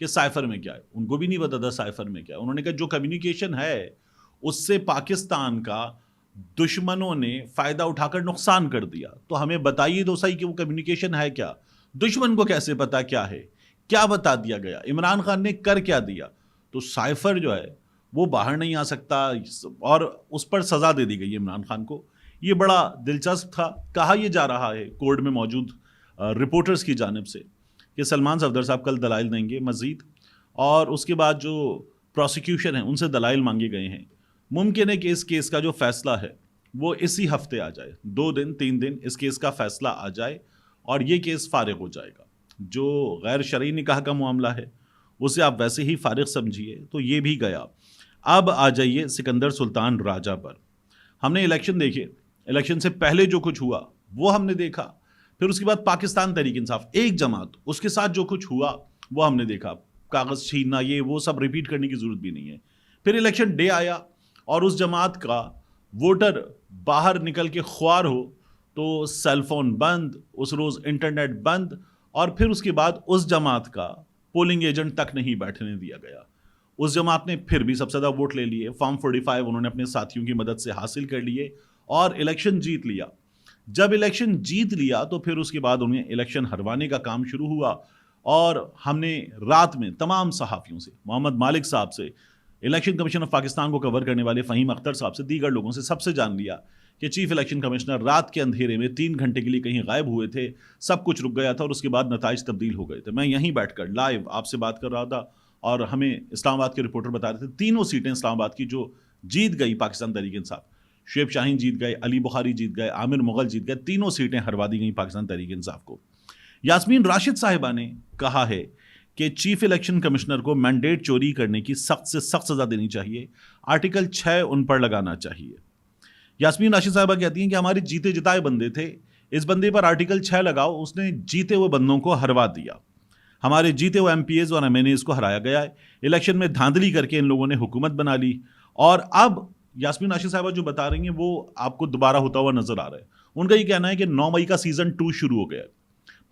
کہ سائفر میں کیا ہے. ان کو بھی نہیں پتا تھا سائفر میں کیا ہے. انہوں نے کہا جو کمیونیکیشن ہے اس سے پاکستان کا دشمنوں نے فائدہ اٹھا کر نقصان کر دیا, تو ہمیں بتائیے تو صحیح کہ وہ کمیونیکیشن ہے کیا, دشمن کو کیسے پتا کیا ہے, کیا بتا دیا گیا, عمران خان نے کر کیا دیا. تو سائفر جو ہے وہ باہر نہیں آ سکتا اور اس پر سزا دے دی گئی عمران خان کو. یہ بڑا دلچسپ تھا. کہا یہ جا رہا ہے کورٹ میں موجود رپورٹرز کی جانب سے کہ سلمان صفدر صاحب کل دلائل دیں گے مزید, اور اس کے بعد جو پروسیکیوشن ہے ان سے دلائل مانگے گئے ہیں. ممکن ہے کہ اس کیس کا جو فیصلہ ہے وہ اسی ہفتے آ جائے, 2 دن 3 دن اس کیس کا فیصلہ آ جائے اور یہ کیس فارغ ہو جائے گا. جو غیر شرعی نکاح کا معاملہ ہے اسے آپ ویسے ہی فارغ سمجھیے, تو یہ بھی گیا. اب آ جائیے سکندر سلطان راجہ پر. ہم نے الیکشن دیکھے, الیکشن سے پہلے جو کچھ ہوا وہ ہم نے دیکھا, پھر اس کے بعد پاکستان تحریک انصاف ایک جماعت, اس کے ساتھ جو کچھ ہوا وہ ہم نے دیکھا. کاغذ چھیننا یہ وہ سب ریپیٹ کرنے کی ضرورت بھی نہیں ہے. پھر الیکشن ڈے آیا اور اس جماعت کا ووٹر باہر نکل کے خوار ہو تو سیل فون بند, اس روز انٹرنیٹ بند, اور پھر اس کے بعد اس جماعت کا پولنگ ایجنٹ تک نہیں بیٹھنے دیا گیا. اس جماعت نے پھر بھی سب سے زیادہ ووٹ لے لیے, فارم 45 انہوں نے اپنے ساتھیوں کی مدد سے حاصل کر لیے اور الیکشن جیت لیا. جب الیکشن جیت لیا تو پھر اس کے بعد انہیں الیکشن ہروانے کا کام شروع ہوا, اور ہم نے رات میں تمام صحافیوں سے, محمد مالک صاحب سے, الیکشن کمیشن آف پاکستان کو کور کرنے والے فہیم اختر صاحب سے, دیگر لوگوں سے, سب سے جان لیا کہ چیف الیکشن کمشنر رات کے اندھیرے میں 3 گھنٹے کے لیے کہیں غائب ہوئے تھے, سب کچھ رک گیا تھا اور اس کے بعد نتائج تبدیل ہو گئے تھے. میں یہیں بیٹھ کر لائیو آپ سے بات کر رہا تھا اور ہمیں اسلام آباد کے رپورٹر بتا رہے تھے تینوں سیٹیں اسلام آباد کی جو جیت گئی پاکستان تحریک انصاف, شعیب شاہین جیت گئے, علی بخاری جیت گئے, عامر مغل جیت گئے, تینوں سیٹیں ہروا دی گئیں پاکستان تحریک انصاف کو. یاسمین راشد صاحبہ نے کہا ہے کہ چیف الیکشن کمشنر کو مینڈیٹ چوری کرنے کی سخت سے سخت سزا دینی چاہیے, آرٹیکل 6 ان پر لگانا چاہیے. یاسمین راشد صاحبہ کہتی ہیں کہ ہمارے جیتے جتائے بندے تھے, اس بندے پر آرٹیکل 6 لگاؤ, اس نے جیتے ہوئے بندوں کو ہروا دیا. ہمارے جیتے ہوئے ایم پی ایز اور ایم این ایز کو ہرایا گیا ہے, الیکشن میں دھاندلی کر کے ان لوگوں نے حکومت بنا لی. اور اب یاسمین راشد صاحبہ جو بتا رہی ہیں وہ آپ کو دوبارہ ہوتا ہوا نظر آ رہا ہے. ان کا یہ کہنا ہے کہ 9 مئی کا سیزن 2 شروع ہو گیا ہے,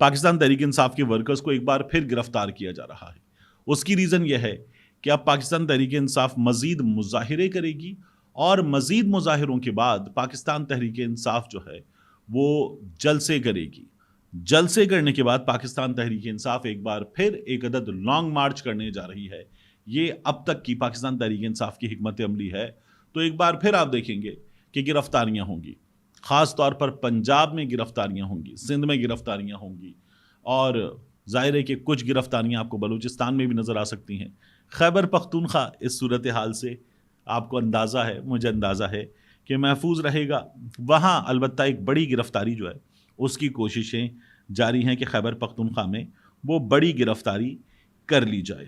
پاکستان تحریک انصاف کے ورکرز کو ایک بار پھر گرفتار کیا جا رہا ہے. اس کی ریزن یہ ہے کہ اب پاکستان تحریک انصاف مزید مظاہرے کرے گی, اور مزید مظاہروں کے بعد پاکستان تحریک انصاف جو ہے وہ جلسے کرے گی. جلسے کرنے کے بعد پاکستان تحریک انصاف ایک بار پھر ایک عدد لانگ مارچ کرنے جا رہی ہے. یہ اب تک کی پاکستان تحریک انصاف کی حکمت عملی ہے. تو ایک بار پھر آپ دیکھیں گے کہ گرفتاریاں ہوں گی, خاص طور پر پنجاب میں گرفتاریاں ہوں گی, سندھ میں گرفتاریاں ہوں گی, اور ظاہر ہے کہ کچھ گرفتاریاں آپ کو بلوچستان میں بھی نظر آ سکتی ہیں. خیبر پختونخوا اس صورتحال سے آپ کو اندازہ ہے, مجھے اندازہ ہے کہ محفوظ رہے گا. وہاں البتہ ایک بڑی گرفتاری جو ہے اس کی کوششیں جاری ہیں کہ خیبر پختونخوا میں وہ بڑی گرفتاری کر لی جائے.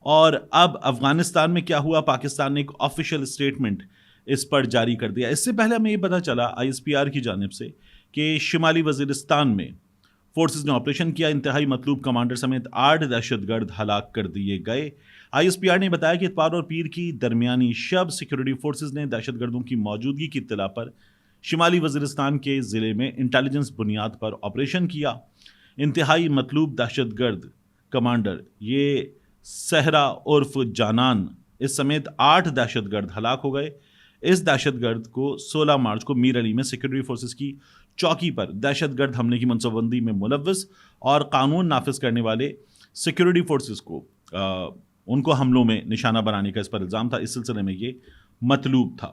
اور اب افغانستان میں کیا ہوا, پاکستان نے ایک آفیشیل اسٹیٹمنٹ اس پر جاری کر دیا. اس سے پہلے ہمیں یہ پتہ چلا آئی ایس پی آر کی جانب سے کہ شمالی وزیرستان میں فورسز نے آپریشن کیا, انتہائی مطلوب کمانڈر سمیت 8 دہشت گرد ہلاک کر دیے گئے. آئی ایس پی آر نے بتایا کہ اتوار اور پیر کی درمیانی شب سیکورٹی فورسز نے دہشت گردوں کی موجودگی کی اطلاع پر شمالی وزیرستان کے ضلع میں انٹیلیجنس بنیاد پر آپریشن کیا. انتہائی مطلوب دہشت گرد کمانڈر یہ صحرا عرف جانان اس سمیت 8 دہشت گرد ہلاک ہو گئے. اس دہشت گرد کو 16 مارچ کو میر علی میں سیکورٹی فورسز کی چوکی پر دہشت گرد حملے کی منصوبہ بندی میں ملوث اور قانون نافذ کرنے والے سیکورٹی فورسز کو ان کو حملوں میں نشانہ بنانے کا اس پر الزام تھا. اس سلسلے میں یہ مطلوب تھا.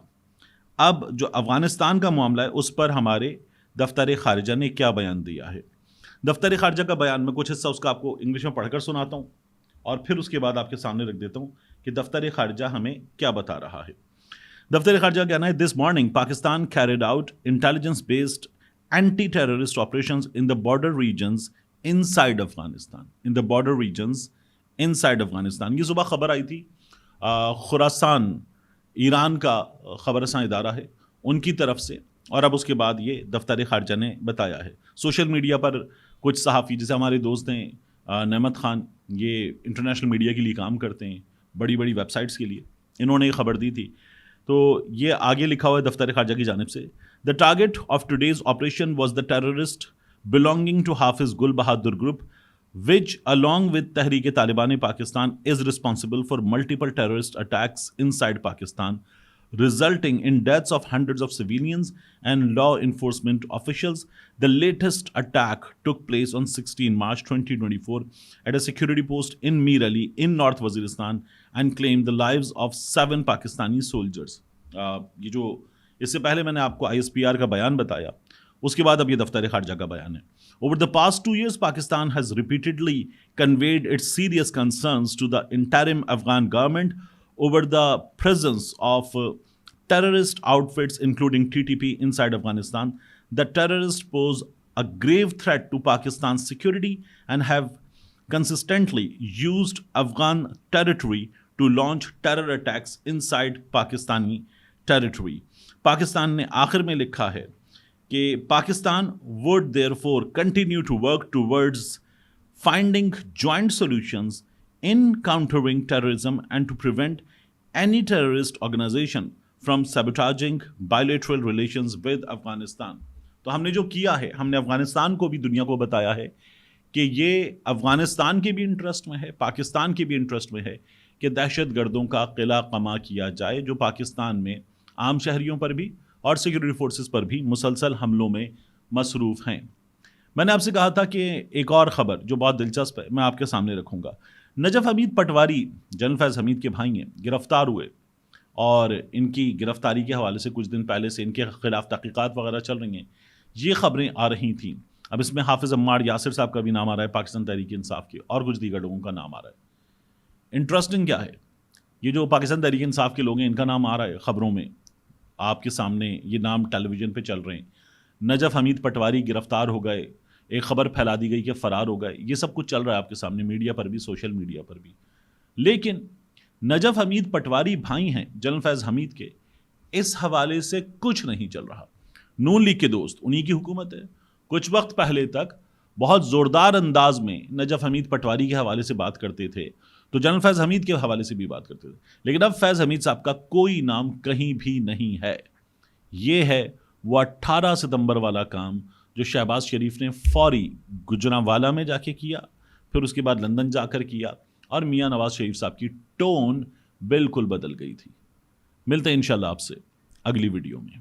اب جو افغانستان کا معاملہ ہے اس پر ہمارے دفتر خارجہ نے کیا بیان دیا ہے. دفتر خارجہ کا بیان میں کچھ حصہ اس کا آپ کو انگلش میں پڑھ کر سناتا ہوں اور پھر اس کے بعد آپ کے سامنے رکھ دیتا ہوں کہ دفتر خارجہ ہمیں کیا بتا رہا ہے. دفتر خارجہ کا کہنا ہے, this morning Pakistan carried out intelligence based anti terrorist operations in the border regions inside Afghanistan. In the border regions inside Afghanistan. یہ صبح خبر آئی تھی, خراسان ایران کا خبر رساں ادارہ ہے ان کی طرف سے, اور اب اس کے بعد یہ دفتر خارجہ نے بتایا ہے. سوشل میڈیا پر کچھ صحافی جیسے ہمارے دوست ہیں نعمت خان, یہ انٹرنیشنل میڈیا کے لیے کام کرتے ہیں, بڑی بڑی ویب سائٹس کے لیے, انہوں نے یہ خبر دی تھی. تو یہ آگے لکھا ہوا ہے دفتر خارجہ کی جانب سے, the target of today's operation was the terrorist belonging to حافظ گل بہادر group which along with Tehreek-e-Taliban-e-Pakistan is responsible for multiple terrorist attacks inside Pakistan, resulting in deaths of hundreds of civilians and law enforcement officials. The latest attack took place on 16 March 2024 at a security post in Mir Ali in North Waziristan and claimed the lives of 7 Pakistani soldiers. یہ جو اس سے پہلے میں نے آپ کو ISPR کا بیان بتایا، اس کے بعد اب یہ دفتر خارجہ کا بیان ہے. Over the past 2 years, Pakistan has repeatedly conveyed its serious concerns to the interim Afghan government over the presence of terrorist outfits including TTP inside Afghanistan. The terrorists pose a grave threat to Pakistan's security and have consistently used Afghan territory to launch terror attacks inside Pakistani territory. Pakistan نے آخر میں لکھا ہے کہ Pakistan would therefore continue to work towards finding joint solutions in countering terrorism and to prevent any terrorist organization from sabotaging bilateral relations with Afghanistan. تو ہم نے جو کیا ہے، ہم نے افغانستان کو بھی دنیا کو بتایا ہے کہ یہ افغانستان کے بھی انٹرسٹ میں ہے، پاکستان کے بھی انٹرسٹ میں ہے کہ دہشت گردوں کا قلع قمع کیا جائے جو پاکستان میں عام شہریوں پر بھی اور سیکورٹی فورسز پر بھی مسلسل حملوں میں مصروف ہیں. میں نے آپ سے کہا تھا کہ ایک اور خبر جو بہت دلچسپ ہے میں آپ کے سامنے رکھوں گا. نجف حمید پٹواری جنرل فیض حمید کے بھائی ہیں، گرفتار ہوئے اور ان کی گرفتاری کے حوالے سے کچھ دن پہلے سے ان کے خلاف تحقیقات وغیرہ چل رہی ہیں. یہ خبریں آ رہی تھیں. اب اس میں حافظ عمار یاسر صاحب کا بھی نام آ رہا ہے پاکستان تحریک انصاف کے، اور کچھ دیگر لوگوں کا نام آ رہا ہے. انٹرسٹنگ کیا ہے، یہ جو پاکستان تحریک انصاف کے لوگ ہیں ان کا نام آ رہا ہے خبروں میں، آپ کے سامنے یہ نام ٹیلی ویژن پہ چل رہے ہیں. نجف حمید پٹواری گرفتار ہو گئے، ایک خبر پھیلا دی گئی کہ فرار ہو گئے، یہ سب کچھ چل رہا ہے آپ کے سامنے میڈیا پر بھی، سوشل میڈیا پر بھی. لیکن نجف حمید پٹواری بھائی ہیں جنرل فیض حمید کے، اس حوالے سے کچھ نہیں چل رہا. نون لیگ کے دوست، انہی کی حکومت ہے. کچھ وقت پہلے تک بہت زوردار انداز میں نجف حمید پٹواری کے حوالے سے بات کرتے تھے، تو جنرل فیض حمید کے حوالے سے بھی بات کرتے تھے. لیکن اب فیض حمید صاحب کا کوئی نام کہیں بھی نہیں ہے. یہ ہے وہ 18 ستمبر والا کام جو شہباز شریف نے فوری گجرانوالہ میں جا کے کیا، پھر اس کے بعد لندن جا کر کیا، اور میاں نواز شریف صاحب کی ٹون بالکل بدل گئی تھی. ملتے ہیں انشاءاللہ آپ سے اگلی ویڈیو میں.